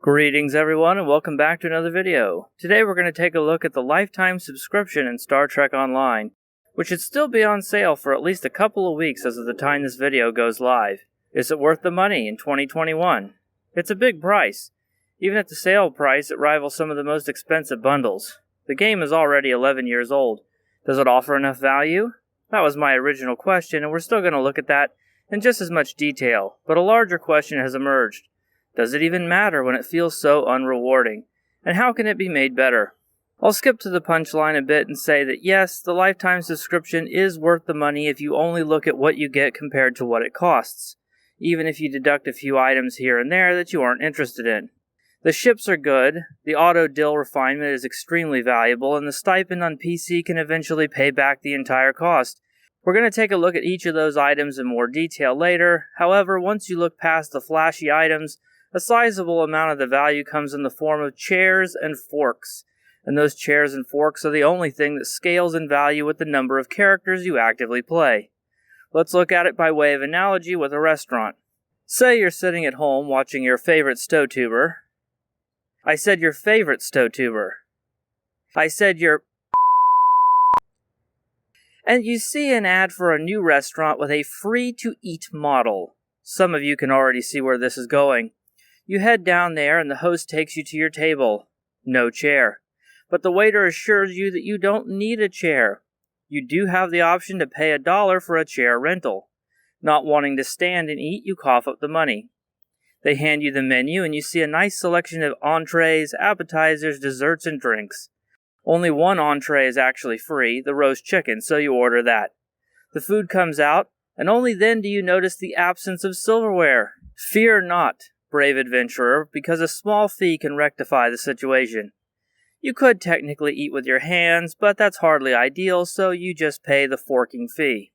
Greetings everyone and welcome back to another video. Today we're going to take a look at the lifetime subscription in Star Trek Online, which should still be on sale for at least a couple of weeks as of the time this video goes live. Is it worth the money in 2021? It's a big price. Even at the sale price, it rivals some of the most expensive bundles. The game is already 11 years old. Does it offer enough value? That was my original question, and we're still going to look at that in just as much detail, but a larger question has emerged. Does it even matter when it feels so unrewarding? And how can it be made better? I'll skip to the punchline a bit and say that yes, the lifetime subscription is worth the money if you only look at what you get compared to what it costs, even if you deduct a few items here and there that you aren't interested in. The ships are good, the auto-dill refinement is extremely valuable, and the stipend on PC can eventually pay back the entire cost. We're going to take a look at each of those items in more detail later. However, once you look past the flashy items, a sizable amount of the value comes in the form of chairs and forks, and those chairs and forks are the only thing that scales in value with the number of characters you actively play. Let's look at it by way of analogy with a restaurant. Say you're sitting at home watching your favorite stowtuber. I said your favorite stowtuber. I said your and you see an ad for a new restaurant with a free-to-eat model. Some of you can already see where this is going. You head down there and the host takes you to your table. No chair. But the waiter assures you that you don't need a chair. You do have the option to pay $1 for a chair rental. Not wanting to stand and eat, you cough up the money. They hand you the menu and you see a nice selection of entrees, appetizers, desserts, and drinks. Only one entree is actually free, the roast chicken, so you order that. The food comes out, and only then do you notice the absence of silverware. Fear not, brave adventurer, because a small fee can rectify the situation. You could technically eat with your hands, but that's hardly ideal, so you just pay the forking fee.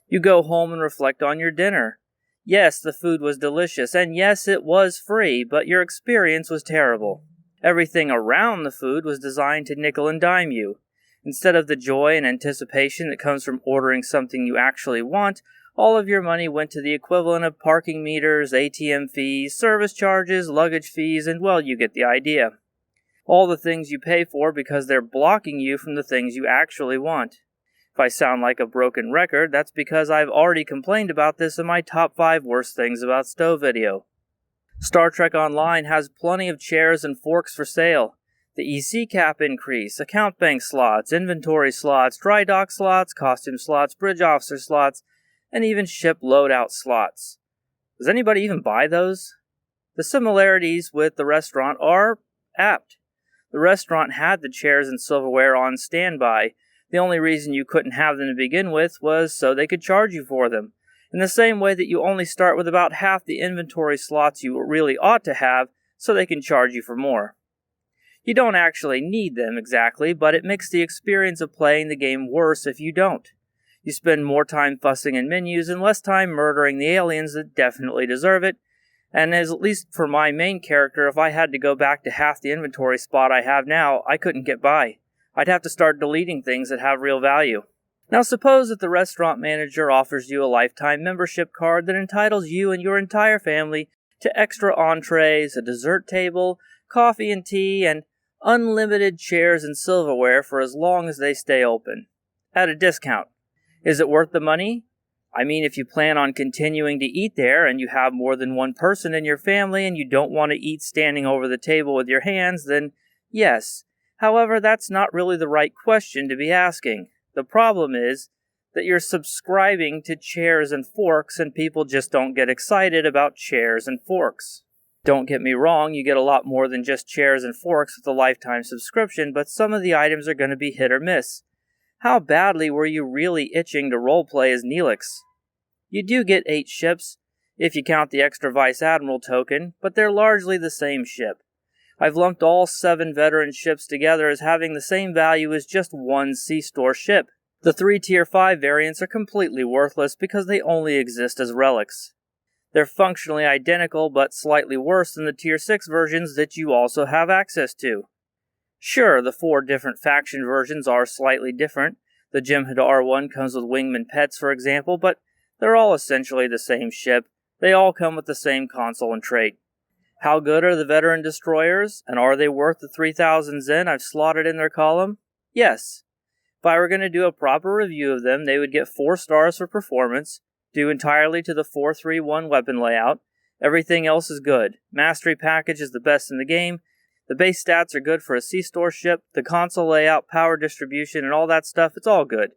You go home and reflect on your dinner. Yes, the food was delicious, and yes, it was free, but your experience was terrible. Everything around the food was designed to nickel and dime you. Instead of the joy and anticipation that comes from ordering something you actually want, all of your money went to the equivalent of parking meters, ATM fees, service charges, luggage fees, and well, you get the idea. All the things you pay for because they're blocking you from the things you actually want. If I sound like a broken record, that's because I've already complained about this in my top 5 worst things about Stowe video. Star Trek Online has plenty of chairs and forks for sale. The EC cap increase, account bank slots, inventory slots, dry dock slots, costume slots, bridge officer slots, and even ship loadout slots. Does anybody even buy those? The similarities with the restaurant are apt. The restaurant had the chairs and silverware on standby. The only reason you couldn't have them to begin with was so they could charge you for them. In the same way that you only start with about half the inventory slots you really ought to have, so they can charge you for more. You don't actually need them exactly, but it makes the experience of playing the game worse if you don't. You spend more time fussing in menus and less time murdering the aliens that definitely deserve it, and at least for my main character, if I had to go back to half the inventory spot I have now, I couldn't get by. I'd have to start deleting things that have real value. Now suppose that the restaurant manager offers you a lifetime membership card that entitles you and your entire family to extra entrees, a dessert table, coffee and tea, and unlimited chairs and silverware for as long as they stay open. At a discount. Is it worth the money? I mean, if you plan on continuing to eat there and you have more than one person in your family and you don't want to eat standing over the table with your hands, then yes. However, that's not really the right question to be asking. The problem is that you're subscribing to chairs and forks and people just don't get excited about chairs and forks. Don't get me wrong, you get a lot more than just chairs and forks with a lifetime subscription, but some of the items are going to be hit or miss. How badly were you really itching to roleplay as Neelix? You do get 8 ships, if you count the extra Vice Admiral token, but they're largely the same ship. I've lumped all 7 veteran ships together as having the same value as just one C-Store ship. The 3 Tier 5 variants are completely worthless because they only exist as relics. They're functionally identical but slightly worse than the Tier 6 versions that you also have access to. Sure, the 4 different faction versions are slightly different. The Jem'Hadar one comes with wingman pets, for example, but they're all essentially the same ship. They all come with the same console and trait. How good are the veteran destroyers, and are they worth the 3,000 Zen I've slotted in their column? Yes. If I were going to do a proper review of them, they would get 4 stars for performance, due entirely to the 4-3-1 weapon layout. Everything else is good. Mastery package is the best in the game. The base stats are good for a C-store ship. The console layout, power distribution, and all that stuff, it's all good.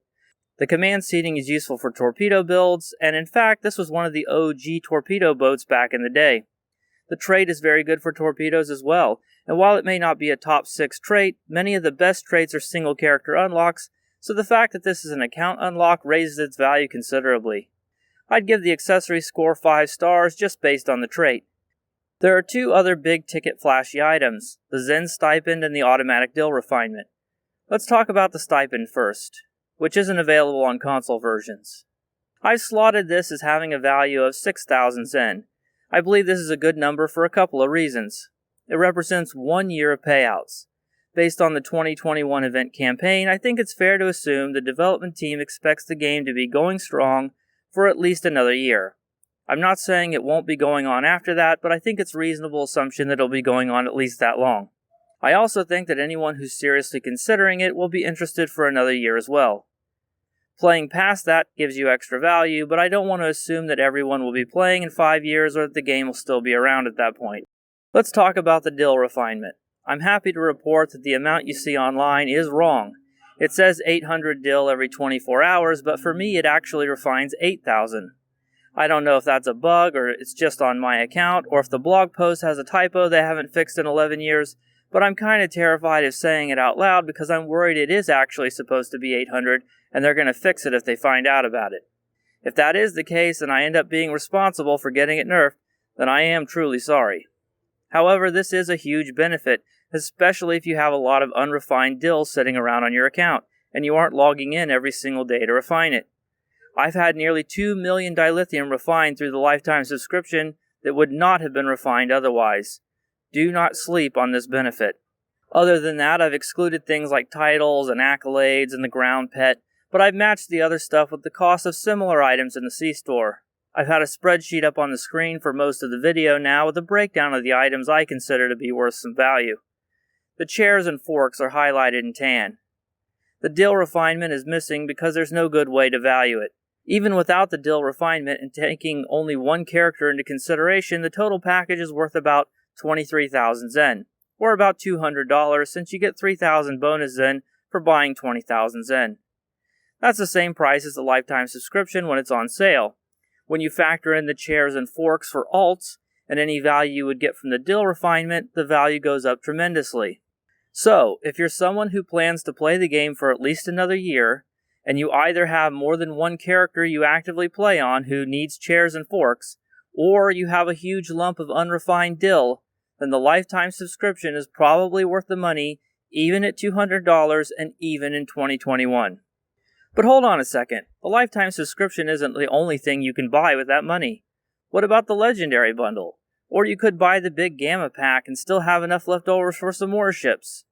The command seating is useful for torpedo builds, and in fact, this was one of the OG torpedo boats back in the day. The trait is very good for torpedoes as well, and while it may not be a top 6 trait, many of the best traits are single character unlocks, so the fact that this is an account unlock raises its value considerably. I'd give the accessory score 5 stars just based on the trait. There are 2 other big ticket flashy items, the Zen stipend and the automatic dill refinement. Let's talk about the stipend first, which isn't available on console versions. I've slotted this as having a value of 6,000 Zen. I believe this is a good number for a couple of reasons. It represents 1 year of payouts. Based on the 2021 event campaign, I think it's fair to assume the development team expects the game to be going strong for at least another year. I'm not saying it won't be going on after that, but I think it's a reasonable assumption that it'll be going on at least that long. I also think that anyone who's seriously considering it will be interested for another year as well. Playing past that gives you extra value, but I don't want to assume that everyone will be playing in 5 years or that the game will still be around at that point. Let's talk about the dill refinement. I'm happy to report that the amount you see online is wrong. It says 800 dill every 24 hours, but for me it actually refines 8,000. I don't know if that's a bug or it's just on my account, or if the blog post has a typo they haven't fixed in 11 years, but I'm kind of terrified of saying it out loud because I'm worried it is actually supposed to be 800 and they're going to fix it if they find out about it. If that is the case and I end up being responsible for getting it nerfed, then I am truly sorry. However, this is a huge benefit, especially if you have a lot of unrefined dills sitting around on your account and you aren't logging in every single day to refine it. I've had nearly 2 million dilithium refined through the lifetime subscription that would not have been refined otherwise. Do not sleep on this benefit. Other than that, I've excluded things like titles and accolades and the ground pet, but I've matched the other stuff with the cost of similar items in the C-store. I've had a spreadsheet up on the screen for most of the video now with a breakdown of the items I consider to be worth some value. The chairs and forks are highlighted in tan. The dill refinement is missing because there's no good way to value it. Even without the dill refinement and taking only one character into consideration, the total package is worth about 23,000 Zen, or about $200 since you get 3,000 bonus Zen for buying 20,000 Zen. That's the same price as the lifetime subscription when it's on sale. When you factor in the chairs and forks for alts, and any value you would get from the dill refinement, the value goes up tremendously. So, if you're someone who plans to play the game for at least another year, and you either have more than one character you actively play on who needs chairs and forks, or you have a huge lump of unrefined dill, then the lifetime subscription is probably worth the money, even at $200 and even in 2021. But hold on a second, the lifetime subscription isn't the only thing you can buy with that money. What about the Legendary Bundle? Or you could buy the big Gamma Pack and still have enough left over for some more ships.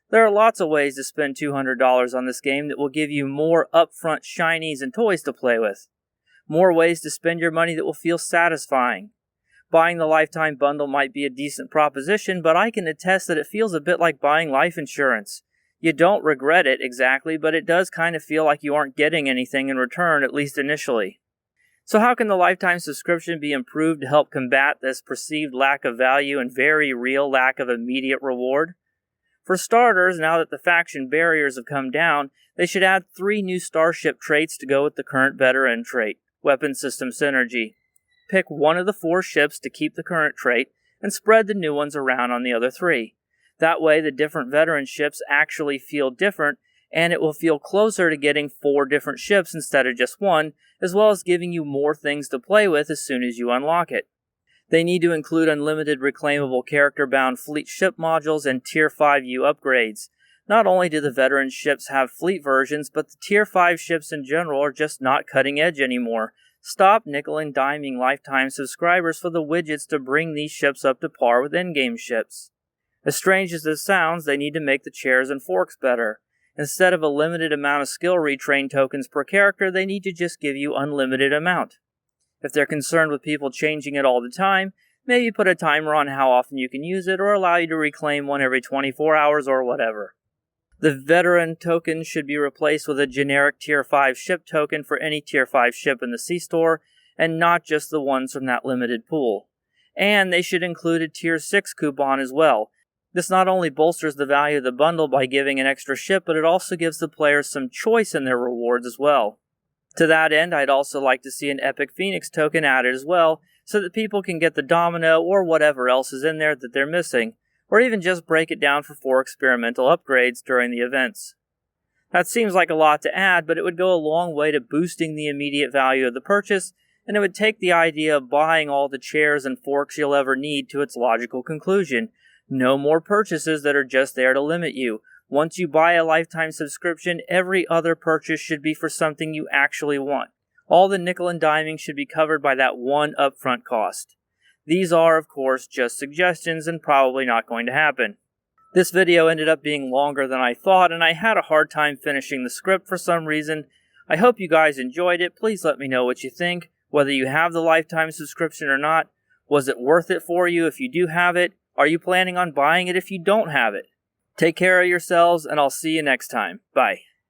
There are lots of ways to spend $200 on this game that will give you more upfront shinies and toys to play with. More ways to spend your money that will feel satisfying. Buying the Lifetime Bundle might be a decent proposition, but I can attest that it feels a bit like buying life insurance. You don't regret it exactly, but it does kind of feel like you aren't getting anything in return, at least initially. So how can the lifetime subscription be improved to help combat this perceived lack of value and very real lack of immediate reward? For starters, now that the faction barriers have come down, they should add 3 new starship traits to go with the current veteran trait, Weapon System Synergy. Pick one of the 4 ships to keep the current trait, and spread the new ones around on the other 3. That way, the different veteran ships actually feel different, and it will feel closer to getting 4 different ships instead of just 1, as well as giving you more things to play with as soon as you unlock it. They need to include unlimited reclaimable character-bound fleet ship modules and Tier 5U upgrades. Not only do the veteran ships have fleet versions, but the Tier 5 ships in general are just not cutting edge anymore. Stop nickel and diming lifetime subscribers for the widgets to bring these ships up to par with endgame ships. As strange as this sounds, they need to make the chairs and forks better. Instead of a limited amount of skill retrain tokens per character, they need to just give you unlimited amount. If they're concerned with people changing it all the time, Maybe put a timer on how often you can use it, or allow you to reclaim one every 24 hours or whatever. The veteran token should be replaced with a generic Tier 5 ship token for any Tier 5 ship in the C-Store, and not just the ones from that limited pool. And they should include a Tier 6 coupon as well. This not only bolsters the value of the bundle by giving an extra ship, but it also gives the players some choice in their rewards as well. To that end, I'd also like to see an Epic Phoenix token added as well, so that people can get the Domino or whatever else is in there that they're missing, or even just break it down for 4 experimental upgrades during the events. That seems like a lot to add, but it would go a long way to boosting the immediate value of the purchase, and it would take the idea of buying all the chairs and forks you'll ever need to its logical conclusion. No more purchases that are just there to limit you. Once you buy a lifetime subscription, every other purchase should be for something you actually want. All the nickel and diming should be covered by that one upfront cost. These are, of course, just suggestions and probably not going to happen. This video ended up being longer than I thought, and I had a hard time finishing the script for some reason. I hope you guys enjoyed it. Please let me know what you think, whether you have the lifetime subscription or not. Was it worth it for you if you do have it? Are you planning on buying it if you don't have it? Take care of yourselves, and I'll see you next time. Bye.